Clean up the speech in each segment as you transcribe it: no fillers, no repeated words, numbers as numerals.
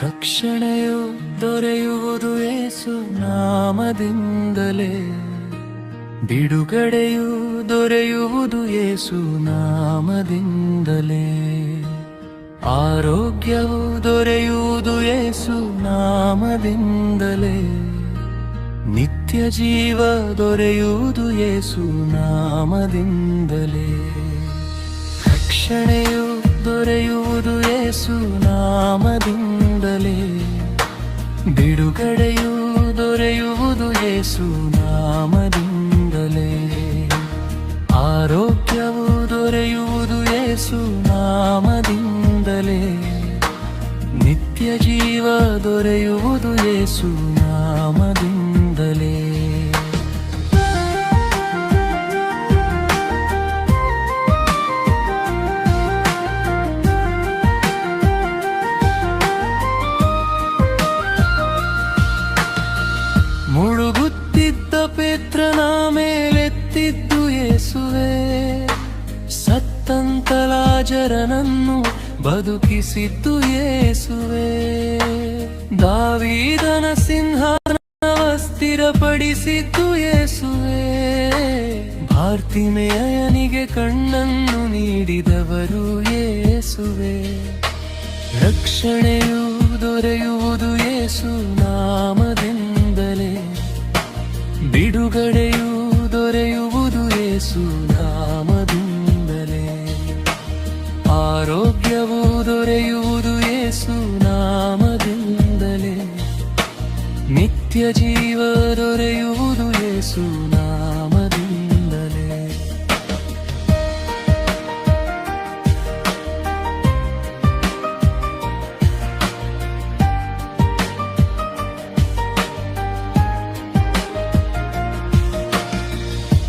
ರಕ್ಷಣೆಯು ದೊರೆಯುವುದು ಯೇಸು ನಾಮದಿಂದಲೇ, ಬಿಡುಗಡೆಯು ದೊರೆಯುವುದು ಯೇಸು ನಾಮದಿಂದಲೇ, ಆರೋಗ್ಯವು ದೊರೆಯುವುದು ಯೇಸು ನಾಮದಿಂದಲೇ, ನಿತ್ಯ ಜೀವ ದೊರೆಯುವುದು ಯೇಸು ನಾಮದಿಂದಲೇ. ರಕ್ಷಣೆಯು ದೊರೆಯುವುದು ಯೇಸು ನಾಮದಿಂದಲೇ, ಬಿಡುಗಡೆಯು ದೊರೆಯುವುದು ಯೇಸು ನಾಮದಿಂದಲೇ, ಆರೋಗ್ಯವು ದೊರೆಯುವುದು ಯೇಸು ನಾಮದಿಂದಲೇ, ನಿತ್ಯ ಜೀವ ದೊರೆಯುವುದು ಯೇಸು ನಾಮದಿಂದಲೇ. ಮುಳುಗುತ್ತಿದ್ದ ಪೇತ್ರನ ಮೇಲೆತ್ತಿದ್ದು ಯೇಸುವೆ, ಸತ್ತಂತ ಲಾಜರನನ್ನು ಬದುಕಿಸಿದ್ದು ಯೇಸುವೆ, ದಾವೀದನ ಸಿಂಹಾಸನವ ಸ್ಥಿರಪಡಿಸಿದ್ದು ಯೇಸುವೆ, ಬಾರ್ತಿಮೇಯನಿಗೆ ಕಣ್ಣನ್ನು ನೀಡಿದವರು ಯೇಸುವೆ. ರಕ್ಷಣೆಯು ದೊರೆಯುವುದು ಯೇಸು ನಾಮದಿಂದಲೇ, ಬಿಡುಗಡೆಯು ದೊರೆಯುವುದು ಯೇಸು ನಾಮದಿಂದಲೇ, ಆರೋಗ್ಯವು ದೊರೆಯುವುದು ಯೇಸು ನಾಮದಿಂದಲೇ, ನಿತ್ಯ ಜೀವ ದೊರೆಯುವುದು ಯೇಸು ನಾಮದಿಂದಲೇ.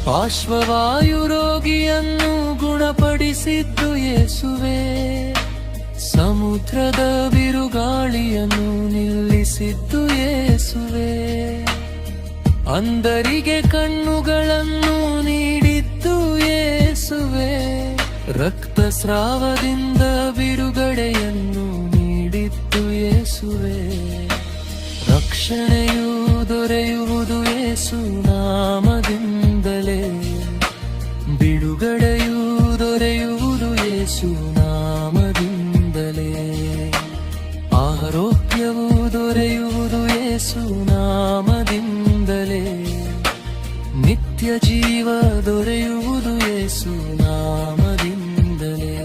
ಪಾರ್ಶ್ವವಾಯು ರೋಗಿಯನ್ನು ಗುಣಪಡಿಸಿದ್ದು ಯೇಸುವೆ, ಸಮುದ್ರದ ಬಿರುಗಾಳಿಯನ್ನು ನಿಲ್ಲಿಸಿದ್ದು ಯೇಸುವೆ, ಅಂಧರಿಗೆ ಕಣ್ಣುಗಳನ್ನು ನೀಡಿದ್ದು ಯೇಸುವೆ, ರಕ್ತಸ್ರಾವದಿಂದ ಬಿಡುಗಡೆಯನ್ನು ನೀಡಿದ್ದು ಯೇಸುವೆ. ರಕ್ಷಣೆಯು ದೊರೆಯುವುದು ಯೇಸು ನಾಮದಿಂದಲೇ, ಬಿಡುಗಡೆಯು ದೊರೆಯುವುದು ಯೇಸು ನಾಮದಿಂದಲೇ, ಆರೋಗ್ಯವು ದೊರೆಯುವುದು ಯೇಸು ನಾಮದಿಂದಲೇ, ನಿತ್ಯ ಜೀವ ದೊರೆಯುವುದು ಯೇಸು ನಾಮದಿಂದಲೇ.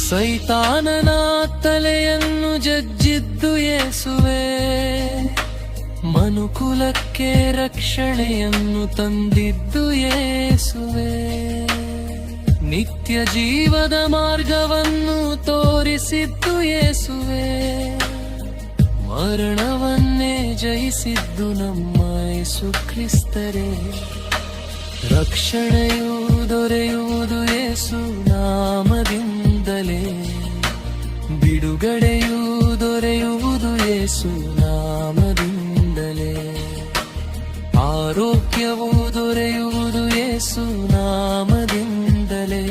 ಸೈತಾನನ ತಲೆಯನ್ನು ಜಜ್ಜಿದ್ದು ಯೇಸುವೆ, ಮನುಕುಲಕ್ಕೆ ರಕ್ಷಣೆಯನ್ನು ತಂದಿದ್ದು ಯೇಸುವೆ, ನಿತ್ಯ ಜೀವದ ಮಾರ್ಗವನ್ನು ತೋರಿಸಿದ್ದು ಯೇಸುವೆ, ಮರಣವನ್ನೇ ಜಯಿಸಿದ್ದು ನಮ್ಮ ಯೇಸು ಕ್ರಿಸ್ತರೇ. ರಕ್ಷಣೆಯು ದೊರೆಯುವುದು ಯೇಸು ನಾಮದಿಂದಲೇ, ಬಿಡುಗಡೆಯು ದೊರೆಯುವುದು ಯೇಸು ನಾಮದಿಂದಲೇ, ಆರೋಗ್ಯವು ದೊರೆಯುವುದು ಯೇಸು ನಾಮದಿಂದಲೇ,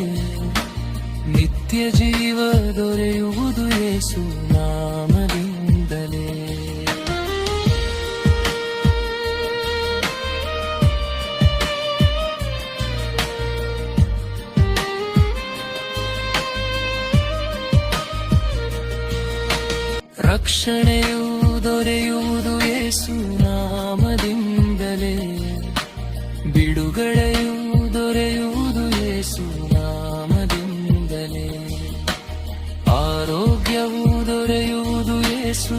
ನಿತ್ಯ ಜೀವ ದೊರೆಯುವುದು ಯೇಸು ನಾಮದಿಂದಲೇ. ರಕ್ಷಣೆಯು ದೊರೆಯುವುದು ಯೇಸು ನಾಮದಿಂದಲೇ, ಬಿಡುಗಡೆಯು ದೊರೆಯುವುದು ಯೇಸು ನಾಮದಿಂದಲೇ, ಆರೋಗ್ಯವು ದೊರೆಯುವುದು ಯೇಸು